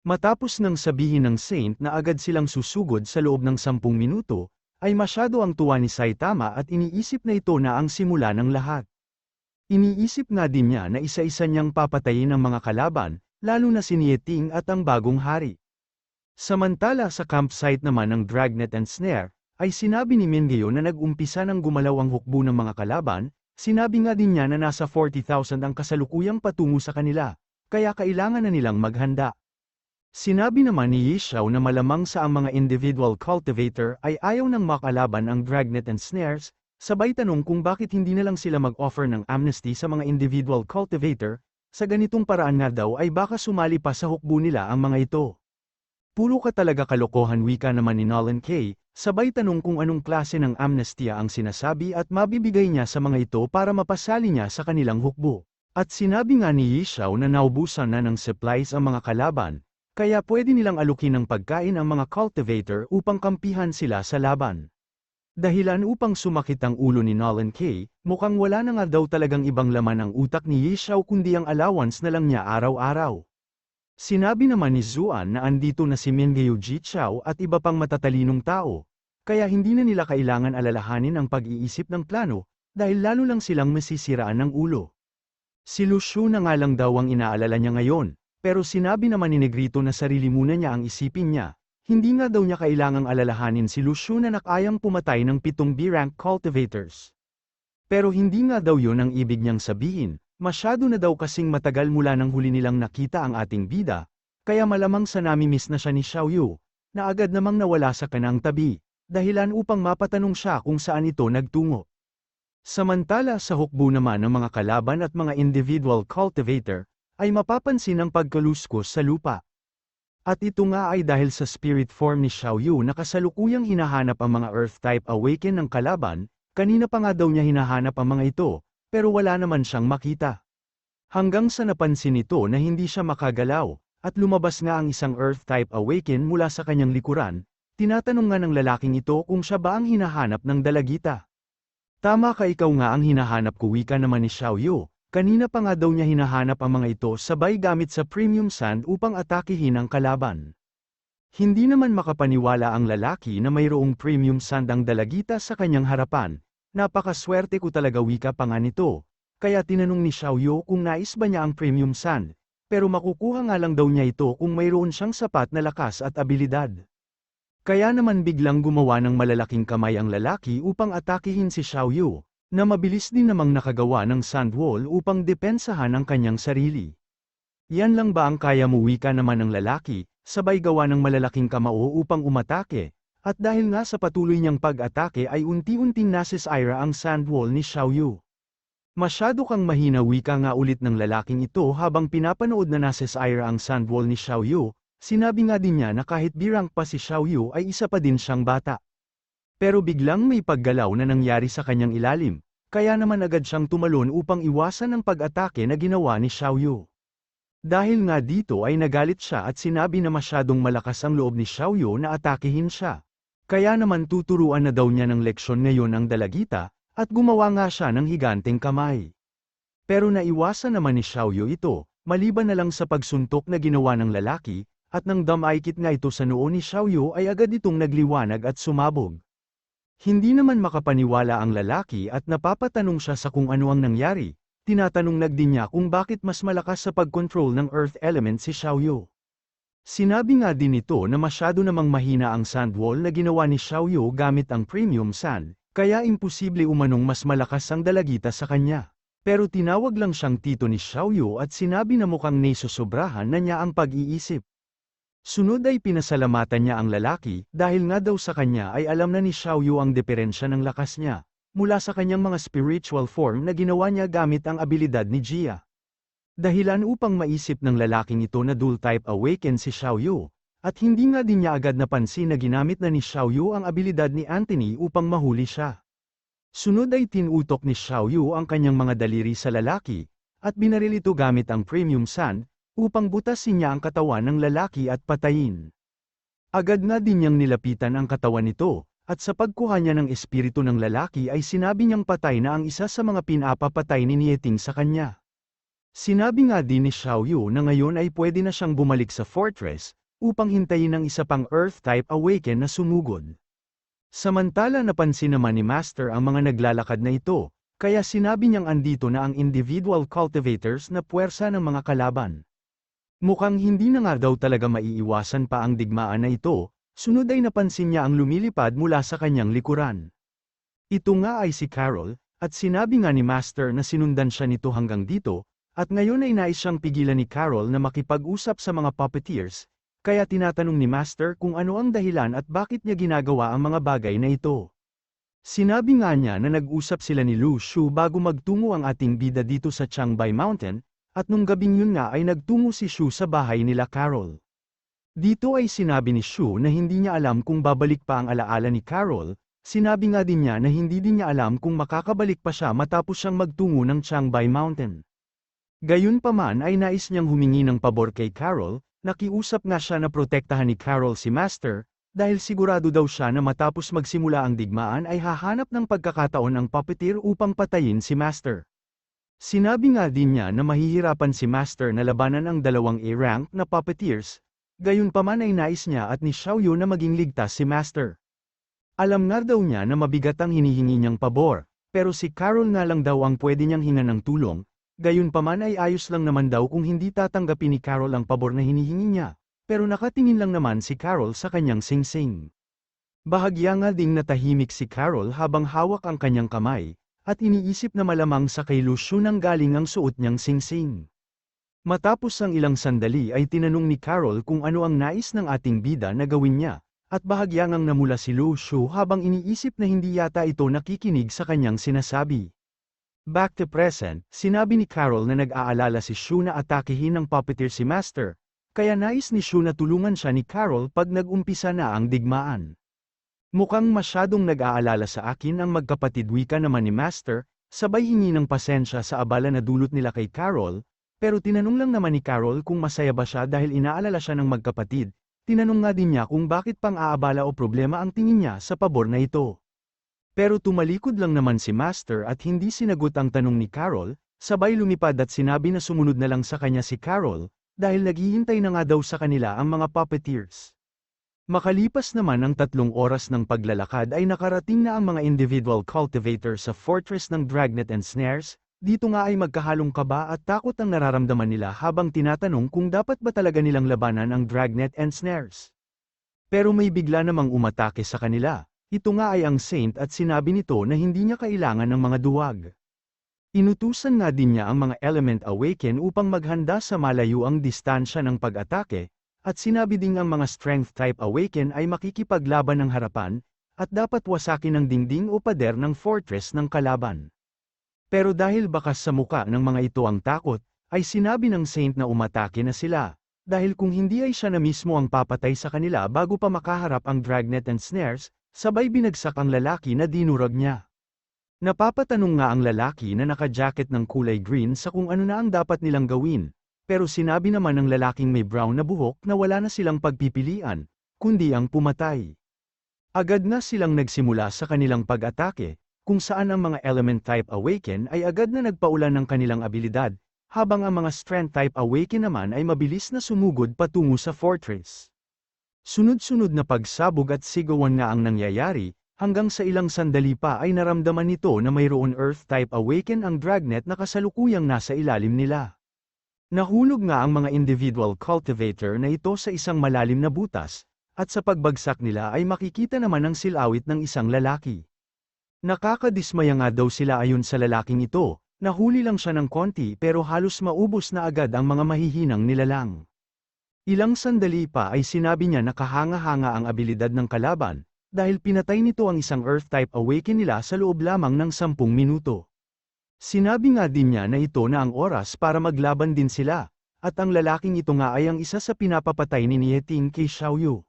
Matapos nang sabihin ng Saint na agad silang susugod sa loob ng 10 minuto, ay masyado ang tuwa ni Saitama at iniisip na ito na ang simula ng lahat. Iniisip nga din niya na isa-isa niyang papatayin ang mga kalaban, lalo na si Nieting at ang bagong hari. Samantala sa campsite naman ng Dragnet and Snare, ay sinabi ni Mingyo na nag-umpisa ng gumalaw ang hukbo ng mga kalaban, sinabi nga din niya na nasa 40,000 ang kasalukuyang patungo sa kanila, kaya kailangan na nilang maghanda. Sinabi naman ni Yi Xiao na malamang sa ang mga individual cultivator ay ayaw nang makalaban ang Dragnet and Snares, sabay tanong kung bakit hindi na lang sila mag-offer ng amnesty sa mga individual cultivator, sa ganitong paraan nga daw ay baka sumali pa sa hukbo nila ang mga ito. Puro ka talaga kalokohan, wika naman ni Nolan K, sabay tanong kung anong klase ng amnestia ang sinasabi at mabibigay niya sa mga ito para mapasali niya sa kanilang hukbo. At sinabi nga ni Yi Xiao na naubusan na ng supplies ang mga kalaban, kaya pwede nilang alukin ng pagkain ang mga cultivator upang kampihan sila sa laban. Dahilan upang sumakit ang ulo ni Nolan K, mukhang wala na nga daw talagang ibang laman ang utak ni Yi Xiao kundi ang allowance na lang niya araw-araw. Sinabi naman ni Zuan na andito na si Mingyo Ji Chao at iba pang matatalinong tao, kaya hindi na nila kailangan alalahanin ang pag-iisip ng plano, dahil lalo lang silang masisiraan ng ulo. Si Lu Shu na nga lang daw ang inaalala niya ngayon, pero sinabi naman ni Negrito na sarili muna niya ang isipin niya, hindi nga daw niya kailangang alalahanin si Lu Shu na nakayang pumatay ng 7 B-rank cultivators. Pero hindi nga daw yun ang ibig niyang sabihin. Masyado na daw kasing matagal mula nang huli nilang nakita ang ating bida, kaya malamang sa namimiss na siya ni Xiaoyu, na agad namang nawala sa kanang tabi, dahilan upang mapatanong siya kung saan ito nagtungo. Samantala sa hukbo naman ng mga kalaban at mga individual cultivator, ay mapapansin ang pagkaluskos sa lupa. At ito nga ay dahil sa spirit form ni Xiaoyu na kasalukuyang hinahanap ang mga Earth-type awaken ng kalaban, kanina pa nga daw niya hinahanap ang mga ito, pero wala naman siyang makita. Hanggang sa napansin nito na hindi siya makagalaw, at lumabas nga ang isang Earth-type awaken mula sa kanyang likuran, tinatanong nga ng lalaking ito kung siya ba ang hinahanap ng dalagita. Tama ka, ikaw nga ang hinahanap ko, wika naman ni Xiaoyu, kanina pa nga daw niya hinahanap ang mga ito sabay gamit sa premium sand upang atakihin ang kalaban. Hindi naman makapaniwala ang lalaki na mayroong premium sand ang dalagita sa kanyang harapan. Napakaswerte ko talaga, wika pa nga nito, kaya tinanong ni Xiaoyu kung nais ba niya ang premium sand, pero makukuha nga lang daw niya ito kung mayroon siyang sapat na lakas at abilidad. Kaya naman biglang gumawa ng malalaking kamay ang lalaki upang atakihin si Xiaoyu, na mabilis din namang nakagawa ng sand wall upang depensahan ang kanyang sarili. Yan lang ba ang kaya mo, wika naman ng lalaki, sabay gawa ng malalaking kamao upang umatake. At dahil nga sa patuloy niyang pag-atake ay unti-unting nasisira ang sand wall ni Xiaoyu. Masyado kang mahina, wika nga ulit ng lalaking ito habang pinapanood na nasisira ang sand wall ni Xiaoyu, sinabi nga din niya na kahit B-rank pa si Xiaoyu ay isa pa din siyang bata. Pero biglang may paggalaw na nangyari sa kanyang ilalim, kaya naman agad siyang tumalon upang iwasan ang pag-atake na ginawa ni Xiaoyu. Dahil nga dito ay nagalit siya at sinabi na masyadong malakas ang loob ni Xiaoyu na atakihin siya. Kaya naman tuturuan na daw niya ng leksyon ngayon ang dalagita, at gumawa nga siya ng higanteng kamay. Pero naiwasan naman ni Xiaoyu ito, maliban na lang sa pagsuntok na ginawa ng lalaki, at nang damaykit nga ito sa noo ni Xiaoyu ay agad itong nagliwanag at sumabog. Hindi naman makapaniwala ang lalaki at napapatanong siya sa kung ano ang nangyari, tinatanong din niya kung bakit mas malakas sa pag-control ng earth element si Xiaoyu. Sinabi nga din nito na masyado namang mahina ang sand wall na ginawa ni Xiaoyu gamit ang premium sand, kaya imposible umanong mas malakas ang dalagita sa kanya. Pero tinawag lang siyang tito ni Xiaoyu at sinabi na mukhang naisosobrahan na niya ang pag-iisip. Sunod ay pinasalamatan niya ang lalaki, dahil nga daw sa kanya ay alam na ni Xiaoyu ang diferensya ng lakas niya, mula sa kanyang mga spiritual form na ginawa niya gamit ang abilidad ni Jia. Dahilan upang maisip ng lalaking ito na dual-type awaken si Xiaoyu, at hindi nga din niya agad napansin na ginamit na ni Xiaoyu ang abilidad ni Anthony upang mahuli siya. Sunod ay tinutok ni Xiaoyu ang kanyang mga daliri sa lalaki, at binaril ito gamit ang premium sand, upang butasin niya ang katawan ng lalaki at patayin. Agad nga din niyang nilapitan ang katawan nito, at sa pagkuha niya ng espiritu ng lalaki ay sinabi niyang patay na ang isa sa mga pinapapatay ni Nieting sa kanya. Sinabi nga din ni Xiaoyu na ngayon ay pwede na siyang bumalik sa fortress, upang hintayin ang isa pang Earth-type Awaken na sumugod. Samantala napansin naman ni Master ang mga naglalakad na ito, kaya sinabi niyang andito na ang individual cultivators na puwersa ng mga kalaban. Mukhang hindi na nga daw talaga maiiwasan pa ang digmaan na ito, sunod ay napansin niya ang lumilipad mula sa kanyang likuran. Ito nga ay si Carol, at sinabi nga ni Master na sinundan siya nito hanggang dito, at ngayon ay nais siyang pigilan ni Carol na makipag-usap sa mga puppeteers, kaya tinatanong ni Master kung ano ang dahilan at bakit niya ginagawa ang mga bagay na ito. Sinabi nga niya na nag-usap sila ni Lu Shu bago magtungo ang ating bida dito sa Changbai Mountain, at nung gabing yun nga ay nagtungo si Shu sa bahay nila Carol. Dito ay sinabi ni Shu na hindi niya alam kung babalik pa ang alaala ni Carol, sinabi nga din niya na hindi din niya alam kung makakabalik pa siya matapos siyang magtungo ng Changbai Mountain. Gayunpaman ay nais niyang humingi ng pabor kay Carol, nakiusap nga siya na protektahan ni Carol si Master, dahil sigurado daw siya na matapos magsimula ang digmaan ay hahanap ng pagkakataon ang puppeteer upang patayin si Master. Sinabi nga din niya na mahihirapan si Master na labanan ang dalawang A-rank na puppeteers, gayunpaman ay nais niya at ni Xiaoyu na maging ligtas si Master. Alam nga daw niya na mabigat ang hinihingi niyang pabor, pero si Carol nga lang daw ang pwede niyang hingan ng tulong, gayunpaman ay ayos lang naman daw kung hindi tatanggapin ni Carol ang pabor na hinihingi niya, pero nakatingin lang naman si Carol sa kanyang singsing. Bahagya nga ding natahimik si Carol habang hawak ang kanyang kamay, at iniisip na malamang sa kay Lu Shu nang galing ang suot niyang singsing. Matapos ang ilang sandali ay tinanong ni Carol kung ano ang nais ng ating bida na gawin niya, at bahagya ngang namula si Lu Shu habang iniisip na hindi yata ito nakikinig sa kanyang sinasabi. Back to present, sinabi ni Carol na nag-aalala si Shu na atakehin ng puppeteer si Master, kaya nais ni Shu na tulungan siya ni Carol pag nag-umpisa na ang digmaan. Mukhang masyadong nag-aalala sa akin ang magkapatid, wika naman ni Master, sabay hingi ng pasensya sa abala na dulot nila kay Carol, pero tinanong lang naman ni Carol kung masaya ba siya dahil inaalala siya ng magkapatid, tinanong nga din niya kung bakit pang aabala o problema ang tingin niya sa pabor na ito. Pero tumalikod lang naman si Master at hindi sinagot ang tanong ni Carol, sabay lumipad at sinabi na sumunod na lang sa kanya si Carol, dahil naghihintay na nga daw sa kanila ang mga puppeteers. Makalipas naman ang 3 oras ng paglalakad ay nakarating na ang mga individual cultivators sa fortress ng Dragnet and Snares, dito nga ay magkahalong kaba at takot ang nararamdaman nila habang tinatanong kung dapat ba talaga nilang labanan ang Dragnet and Snares. Pero may bigla namang umatake sa kanila. Ito nga ay ang Saint at sinabi nito na hindi niya kailangan ng mga duwag. Inutusan nga din niya ang mga Element Awaken upang maghanda sa malayo ang distansya ng pag-atake, at sinabi ding ang mga Strength Type Awaken ay makikipaglaban ng harapan, at dapat wasakin ng dingding o pader ng fortress ng kalaban. Pero dahil bakas sa muka ng mga ito ang takot, ay sinabi ng Saint na umatake na sila, dahil kung hindi ay siya na mismo ang papatay sa kanila bago pa makaharap ang Dragnet and Snares, sabay binagsak ang lalaki na dinurag niya. Napapatanong nga ang lalaki na naka-jacket ng kulay green sa kung ano na ang dapat nilang gawin, pero sinabi naman ng lalaking may brown na buhok na wala na silang pagpipilian, kundi ang pumatay. Agad na silang nagsimula sa kanilang pag-atake, kung saan ang mga Element Type Awaken ay agad na nagpaulan ng kanilang abilidad, habang ang mga Strength Type Awaken naman ay mabilis na sumugod patungo sa fortress. Sunod-sunod na pagsabog at sigawan nga ang nangyayari, hanggang sa ilang sandali pa ay naramdaman nito na mayroon Earth-type Awaken ang Dragnet na kasalukuyang nasa ilalim nila. Nahulog nga ang mga individual cultivator na ito sa isang malalim na butas, at sa pagbagsak nila ay makikita naman ang silawit ng isang lalaki. Nakakadismaya nga daw sila ayon sa lalaking ito, nahuli lang siya ng konti pero halos maubos na agad ang mga mahihinang nilalang. Ilang sandali pa ay sinabi niya na kahanga-hanga ang abilidad ng kalaban, dahil pinatay nito ang isang Earth-type Awaken nila sa loob lamang ng 10 minuto. Sinabi nga din niya na ito na ang oras para maglaban din sila, at ang lalaking ito nga ay ang isa sa pinapapatay ni Nieting kay Xiaoyu.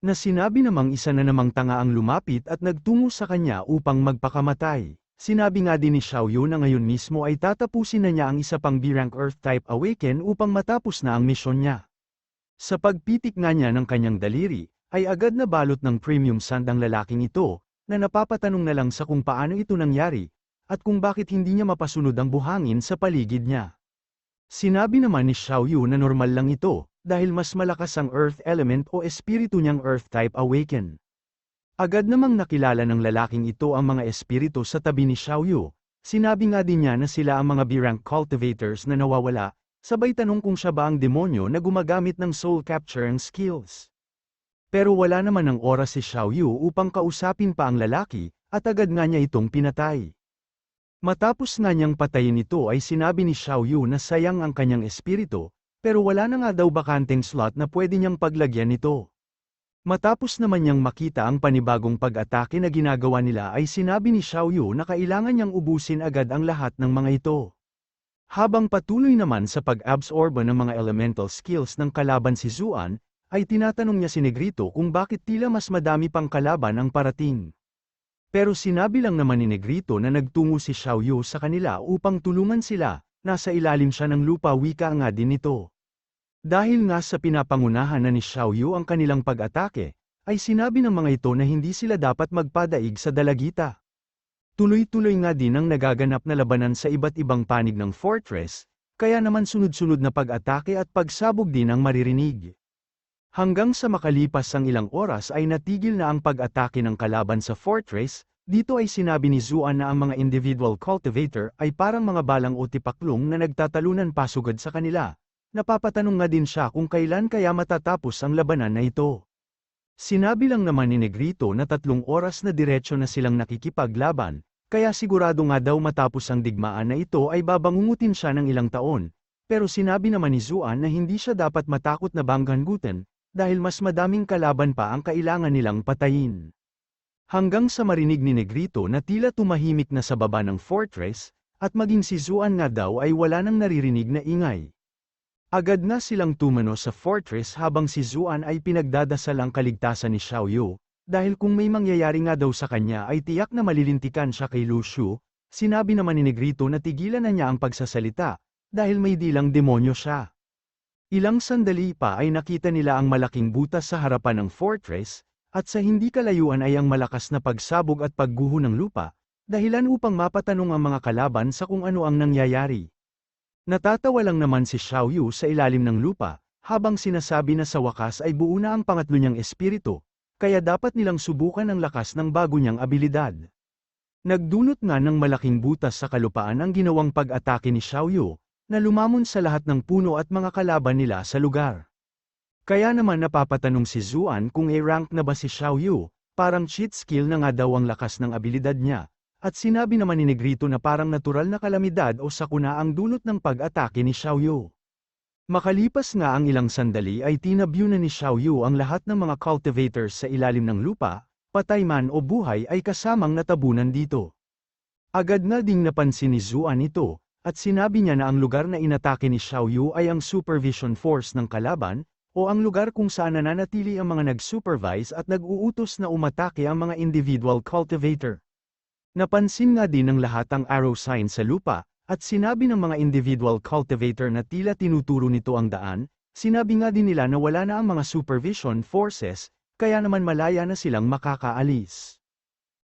Na sinabi namang isa na namang tanga ang lumapit at nagtungo sa kanya upang magpakamatay. Sinabi nga din ni Xiaoyu na ngayon mismo ay tatapusin na niya ang isa pang B-rank Earth-type Awaken upang matapos na ang misyon niya. Sa pagpitik nga niya ng kanyang daliri, ay agad na balot ng premium sand ang lalaking ito, na napapatanong na lang sa kung paano ito nangyari, at kung bakit hindi niya mapasunod ang buhangin sa paligid niya. Sinabi naman ni Xiaoyu na normal lang ito, dahil mas malakas ang earth element o espiritu niyang earth type awaken. Agad namang nakilala ng lalaking ito ang mga espiritu sa tabi ni Xiaoyu. Sinabi nga din niya na sila ang mga B-rank cultivators na nawawala, sabay tanong kung siya ba ang demonyo na gumagamit ng soul capturing skills. Pero wala naman ng oras si Xiaoyu upang kausapin pa ang lalaki, at agad nga niya itong pinatay. Matapos nga niyang patayin ito ay sinabi ni Xiaoyu na sayang ang kanyang espiritu, pero wala na nga daw bakanteng slot na pwede niyang paglagyan nito. Matapos naman niyang makita ang panibagong pag-atake na ginagawa nila ay sinabi ni Xiaoyu na kailangan niyang ubusin agad ang lahat ng mga ito. Habang patuloy naman sa pag-absorb ng mga elemental skills ng kalaban si Zuan, ay tinatanong niya si Negrito kung bakit tila mas madami pang kalaban ang parating. Pero sinabi lang naman ni Negrito na nagtungo si Xiaoyu sa kanila upang tulungan sila, nasa ilalim siya ng lupa wika nga din nito. Dahil nga sa pinapangunahan na ni Xiaoyu ang kanilang pag-atake, ay sinabi ng mga ito na hindi sila dapat magpadaig sa dalagita. Tuloy-tuloy nga din ang nagaganap na labanan sa iba't ibang panig ng fortress, kaya naman sunod-sunod na pag-atake at pagsabog din ang maririnig. Hanggang sa makalipas ang ilang oras ay natigil na ang pag-atake ng kalaban sa fortress. Dito ay sinabi ni Zuan na ang mga individual cultivator ay parang mga balang o tipaklong na nagtatalunan pasugad sa kanila. Napapatanong nga din siya kung kailan kaya matatapos ang labanan na ito. Sinabi lang naman ni Negrito na 3 oras na diretsyo na silang nakikipaglaban, kaya sigurado nga daw matapos ang digmaan na ito ay babangungutin siya ng ilang taon. Pero sinabi naman ni Zuan na hindi siya dapat matakot na banggangutin, dahil mas madaming kalaban pa ang kailangan nilang patayin. Hanggang sa marinig ni Negrito na tila tumahimik na sa baba ng fortress, at maging si Zuan nga daw ay wala nang naririnig na ingay. Agad na silang tumano sa fortress habang si Zuan ay pinagdadasal ang kaligtasan ni Xiaoyu, dahil kung may mangyayari nga daw sa kanya ay tiyak na malilintikan siya kay Lu Shu. Sinabi naman ni Negrito na tigilan na niya ang pagsasalita, dahil may dilang demonyo siya. Ilang sandali pa ay nakita nila ang malaking butas sa harapan ng fortress, at sa hindi kalayuan ay ang malakas na pagsabog at pagguho ng lupa, dahilan upang mapatanong ang mga kalaban sa kung ano ang nangyayari. Natatawa lang naman si Xiaoyu sa ilalim ng lupa, habang sinasabi na sa wakas ay buo na ang pangatlo niyang espiritu, kaya dapat nilang subukan ang lakas ng bago niyang abilidad. Nagdulot nga ng malaking butas sa kalupaan ang ginawang pag-atake ni Xiaoyu, na lumamon sa lahat ng puno at mga kalaban nila sa lugar. Kaya naman napapatanong si Zuan kung A-rank na ba si Xiaoyu, parang cheat skill na nga daw ang lakas ng abilidad niya, at sinabi naman ni Negrito na parang natural na kalamidad o sakuna ang dulot ng pag-atake ni Xiaoyu. Makalipas nga ang ilang sandali ay tinabyo na ni Xiaoyu ang lahat ng mga cultivators sa ilalim ng lupa, patay man o buhay ay kasamang natabunan dito. Agad na ding napansin ni Zuan ito, at sinabi niya na ang lugar na inatake ni Xiaoyu ay ang supervision force ng kalaban, o ang lugar kung saan nananatili ang mga nag-supervise at nag-uutos na umatake ang mga individual cultivator. Napansin nga din ng lahat ang arrow sign sa lupa, at sinabi ng mga individual cultivator na tila tinuturo nito ang daan. Sinabi nga din nila na wala na ang mga supervision forces, kaya naman malaya na silang makakaalis.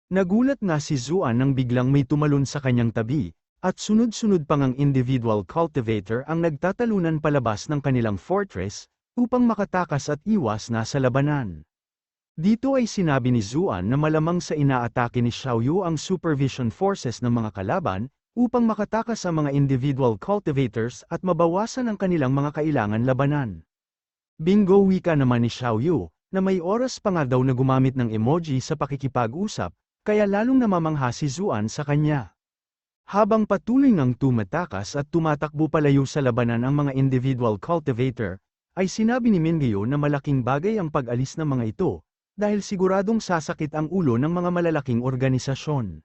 Nagulat nga si Zuan nang biglang may tumalon sa kanyang tabi, at sunod-sunod pang ang individual cultivator ang nagtatalunan palabas ng kanilang fortress, upang makatakas at iwas na sa labanan. Dito ay sinabi ni Zuan na malamang sa inaatake ni Xiaoyu ang supervision forces ng mga kalaban, upang makatakas ang mga individual cultivators at mabawasan ang kanilang mga kailangan labanan. Bingo wika naman ni Xiaoyu, na may oras pa nga daw na gumamit ng emoji sa pakikipag-usap, kaya lalong namamangha si Zuan sa kanya. Habang patuloy ngang tumatakas at tumatakbo palayo sa labanan ang mga individual cultivator, ay sinabi ni Mingyo na malaking bagay ang pag-alis ng mga ito, dahil siguradong sasakit ang ulo ng mga malalaking organisasyon.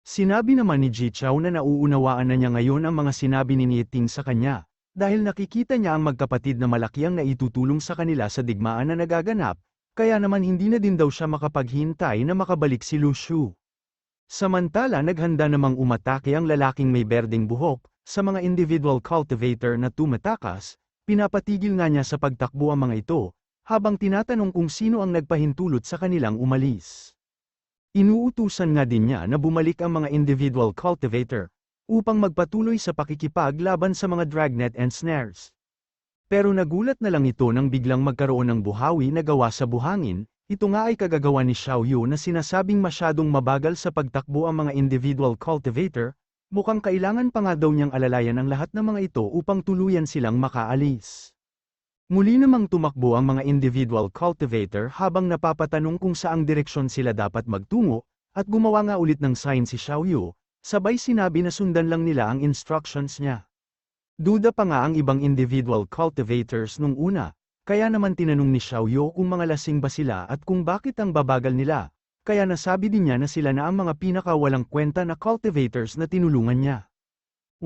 Sinabi naman ni Ji Chao na nauunawaan na niya ngayon ang mga sinabi ni Nieting sa kanya, dahil nakikita niya ang magkapatid na malaki ang naitutulong sa kanila sa digmaan na nagaganap, kaya naman hindi na din daw siya makapaghintay na makabalik si Lu Shu. Samantala naghanda namang umatake ang lalaking may berdeng buhok, sa mga individual cultivator na tumatakas, pinapatigil nga niya sa pagtakbo ang mga ito, habang tinatanong kung sino ang nagpahintulot sa kanilang umalis. Inuutusan nga din niya na bumalik ang mga individual cultivator, upang magpatuloy sa pakikipaglaban sa mga dragnet and snares. Pero nagulat na lang ito nang biglang magkaroon ng buhawi na gawa sa buhangin. Ito nga ay kagagawa ni Xiao Yu na sinasabing masyadong mabagal sa pagtakbo ang mga individual cultivator. Mukhang kailangan pa nga daw niyang alalayan ang lahat ng mga ito upang tuluyan silang makaalis. Muli namang tumakbo ang mga individual cultivator habang napapatanong kung saang direksyon sila dapat magtungo, at gumawa nga ulit ng sign si Xiao Yu, sabay sinabi na sundan lang nila ang instructions niya. Duda pa nga ang ibang individual cultivators nung una, kaya naman tinanong ni Xiao Yu kung mga lasing ba sila at kung bakit ang babagal nila. Kaya nasabi din niya na sila na ang mga pinakawalang kwenta na cultivators na tinulungan niya.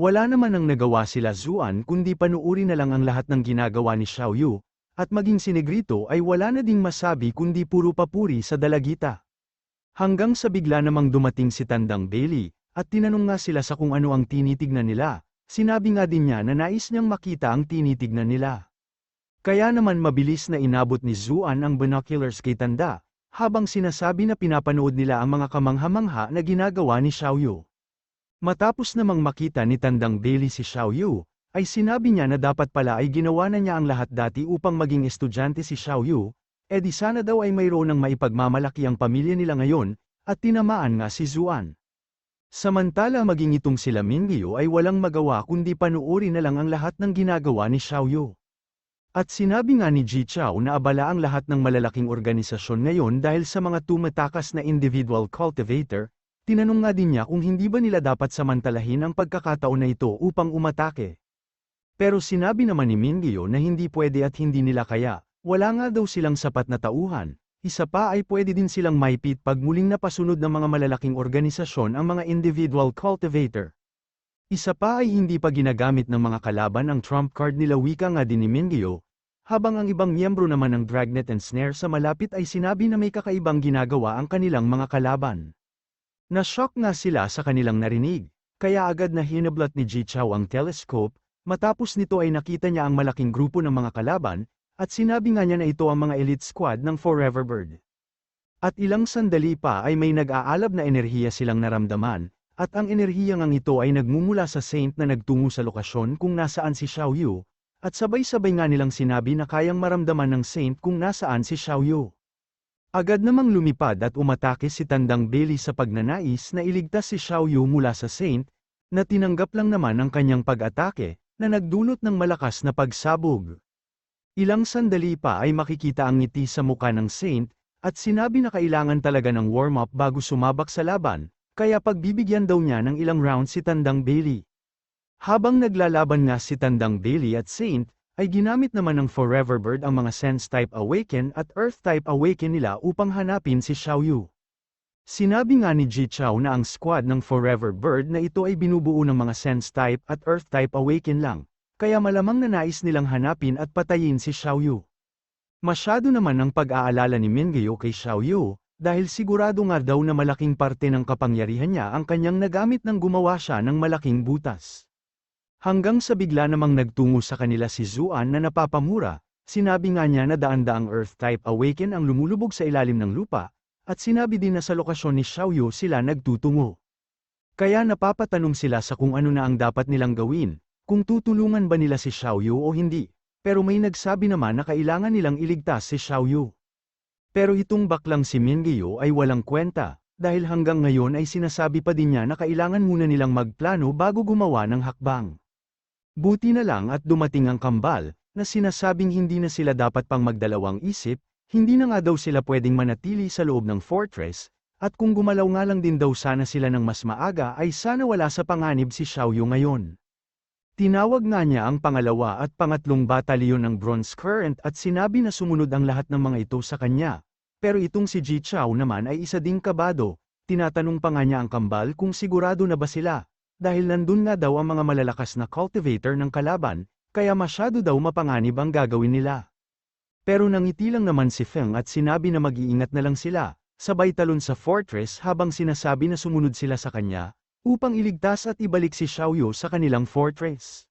Wala naman ang nagawa sila Zuan kundi panuuri na lang ang lahat ng ginagawa ni Xiao Yu, at maging si Negrito ay wala na ding masabi kundi puro papuri sa dalagita. Hanggang sa bigla namang dumating si Tandang Bailey, at tinanong nga sila sa kung ano ang tinitignan nila. Sinabi nga din niya na nais niyang makita ang tinitignan nila. Kaya naman mabilis na inabot ni Zuan ang binoculars kay Tanda, habang sinasabi na pinapanood nila ang mga kamangha-mangha na ginagawa ni Xiao Yu. Matapos namang makita ni Tandang Bailey si Xiao Yu, ay sinabi niya na dapat pala ay ginawa na niya ang lahat dati upang maging estudyante si Xiao Yu, di sana daw ay mayroon ng maipagmamalaki ang pamilya nila ngayon, at tinamaan nga si Zuan. Samantala maging itong sila Mingyu ay walang magawa kundi panuuri na lang ang lahat ng ginagawa ni Xiao Yu. At sinabi nga ni Ji Chao na abala ang lahat ng malalaking organisasyon ngayon dahil sa mga tumatakas na individual cultivator. Tinanong nga din niya kung hindi ba nila dapat samantalahin ang pagkakataon na ito upang umatake. Pero sinabi naman ni Mingyu na hindi pwede at hindi nila kaya, wala nga daw silang sapat na tauhan. Isa pa ay pwede din silang maipit pag muling napasunod ng mga malalaking organisasyon ang mga individual cultivator. Isa pa ay hindi pa ginagamit ng mga kalaban ang trump card nila, wika nga din ni Mingyu. Habang ang ibang miyembro naman ng Dragnet and Snare sa malapit ay sinabi na may kakaibang ginagawa ang kanilang mga kalaban. Na-shock nga sila sa kanilang narinig, kaya agad na hinablat ni Ji Chao ang telescope. Matapos nito ay nakita niya ang malaking grupo ng mga kalaban, at sinabi nga niya na ito ang mga elite squad ng Forever Bird. At ilang sandali pa ay may nag-aalab na enerhiya silang naramdaman, at ang enerhiya ngang ito ay nagmumula sa Saint na nagtungo sa lokasyon kung nasaan si Xiao Yu. At sabay-sabay nga nilang sinabi na kayang maramdaman ng Saint kung nasaan si Xiao Yu. Agad namang lumipad at umatake si Tandang Bailey sa pagnanais na iligtas si Xiao Yu mula sa Saint, na tinanggap lang naman ang kanyang pag-atake, na nagdulot ng malakas na pagsabog. Ilang sandali pa ay makikita ang ngiti sa muka ng Saint, at sinabi na kailangan talaga ng warm-up bago sumabak sa laban, kaya pagbibigyan daw niya ng ilang round si Tandang Bailey. Habang naglalaban nga si Tandang Bailey at Saint, ay ginamit naman ng Forever Bird ang mga Sense-type Awaken at Earth-type Awaken nila upang hanapin si Xiao Yu. Sinabi nga ni Ji Chao na ang squad ng Forever Bird na ito ay binubuo ng mga Sense-type at Earth-type Awaken lang, kaya malamang na nais nilang hanapin at patayin si Xiao Yu. Masyado naman ang pag-aalala ni Mingyu kay Xiao Yu, dahil sigurado nga daw na malaking parte ng kapangyarihan niya ang kanyang nagamit nang gumawa siya ng malaking butas. Hanggang sa bigla namang nagtungo sa kanila si Zuan na napapamura, sinabi nga niya na daan-daang Earth-type Awaken ang lumulubog sa ilalim ng lupa, at sinabi din na sa lokasyon ni Xiao Yu sila nagtutungo. Kaya napapatanong sila sa kung ano na ang dapat nilang gawin, kung tutulungan ba nila si Xiao Yu o hindi, pero may nagsabi naman na kailangan nilang iligtas si Xiao Yu. Pero itong baklang si Mingyu ay walang kwenta, dahil hanggang ngayon ay sinasabi pa din niya na kailangan muna nilang magplano bago gumawa ng hakbang. Buti na lang at dumating ang kambal, na sinasabing hindi na sila dapat pang magdalawang isip, hindi na nga daw sila pwedeng manatili sa loob ng fortress, at kung gumalaw nga lang din daw sana sila ng mas maaga ay sana wala sa panganib si Xiao Yu ngayon. Tinawag nga niya ang pangalawa at pangatlong batalyon ng Bronze Current at sinabi na sumunod ang lahat ng mga ito sa kanya. Pero itong si Ji Chao naman ay isa ding kabado, tinatanong pa nga niya ang kambal kung sigurado na ba sila. Dahil nandun nga daw ang mga malalakas na cultivator ng kalaban, kaya masyado daw mapanganib ang gagawin nila. Pero nangiti lang naman si Feng at sinabi na mag-iingat na lang sila, sabay talon sa fortress habang sinasabi na sumunod sila sa kanya, upang iligtas at ibalik si Xiao Yu sa kanilang fortress.